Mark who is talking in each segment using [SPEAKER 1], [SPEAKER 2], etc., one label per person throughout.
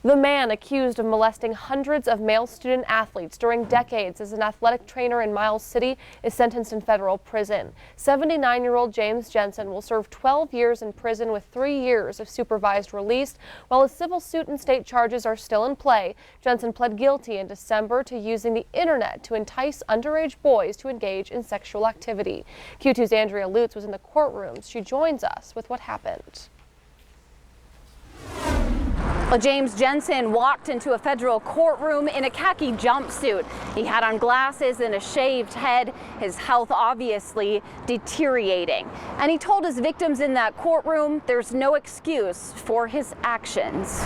[SPEAKER 1] The man accused of molesting hundreds of male student athletes during decades as an athletic trainer in Miles City is sentenced in federal prison. 79-year-old James Jensen will serve 12 years in prison with 3 years of supervised release. While a civil suit and state charges are still in play, Jensen pled guilty in December to using the internet to entice underage boys to engage in sexual activity. Q2's Andrea Lutz was in the courtrooms. She joins us with what happened.
[SPEAKER 2] Well, James Jensen walked into a federal courtroom in a khaki jumpsuit. He had on glasses and a shaved head, his health obviously deteriorating. And he told his victims in that courtroom there's no excuse for his actions.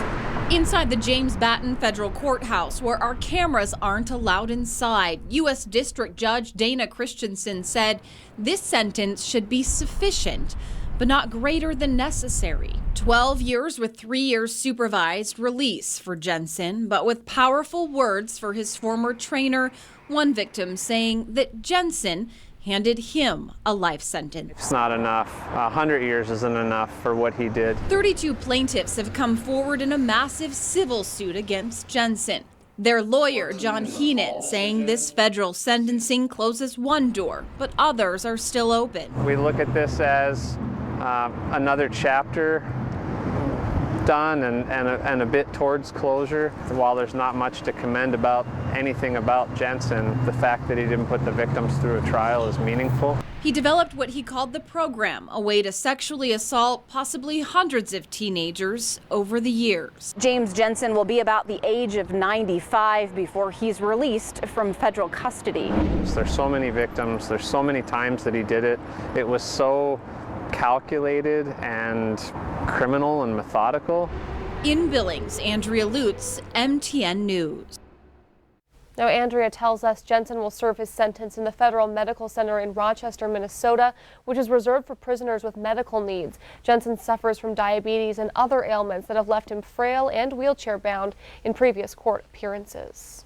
[SPEAKER 3] Inside the James Batten Federal Courthouse, where our cameras aren't allowed inside, U.S. District Judge Dana Christensen said this sentence should be sufficient, but not greater than necessary. 12 years with 3 years supervised release for Jensen, but with powerful words for his former trainer, one victim saying that Jensen handed him a life sentence.
[SPEAKER 4] It's not enough. 100 years isn't enough for what he did.
[SPEAKER 3] 32 plaintiffs have come forward in a massive civil suit against Jensen. Their lawyer, John Heenan, saying this federal sentencing closes one door, but others are still open.
[SPEAKER 4] We look at this as another chapter done and a bit towards closure. While there's not much to commend about anything about Jensen, the fact that he didn't put the victims through a trial is meaningful.
[SPEAKER 3] He developed what he called the program, a way to sexually assault possibly hundreds of teenagers over the years.
[SPEAKER 2] James Jensen will be about the age of 95 before he's released from federal custody.
[SPEAKER 4] There's so many victims, there's so many times that he did it. It was so calculated and criminal and methodical.
[SPEAKER 3] In Billings, Andrea Lutz, MTN News.
[SPEAKER 1] Now, Andrea tells us Jensen will serve his sentence in the Federal Medical Center in Rochester, Minnesota, which is reserved for prisoners with medical needs. Jensen suffers from diabetes and other ailments that have left him frail and wheelchair-bound in previous court appearances.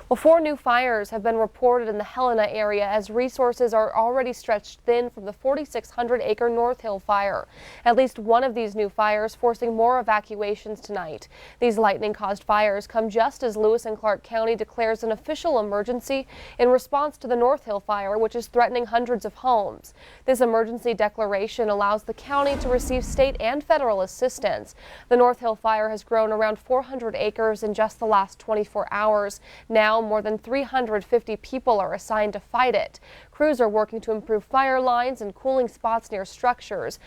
[SPEAKER 1] Well, 4 new fires have been reported in the Helena area as resources are already stretched thin from the 4,600-acre North Hill fire. At least one of these new fires forcing more evacuations tonight. These lightning-caused fires come just as Lewis and Clark County declares an official emergency in response to the North Hill fire, which is threatening hundreds of homes. This emergency declaration allows the county to receive state and federal assistance. The North Hill fire has grown around 400 acres in just the last 24 hours. Now, more than 350 people are assigned to fight it. Crews are working to improve fire lines and cooling spots near structures.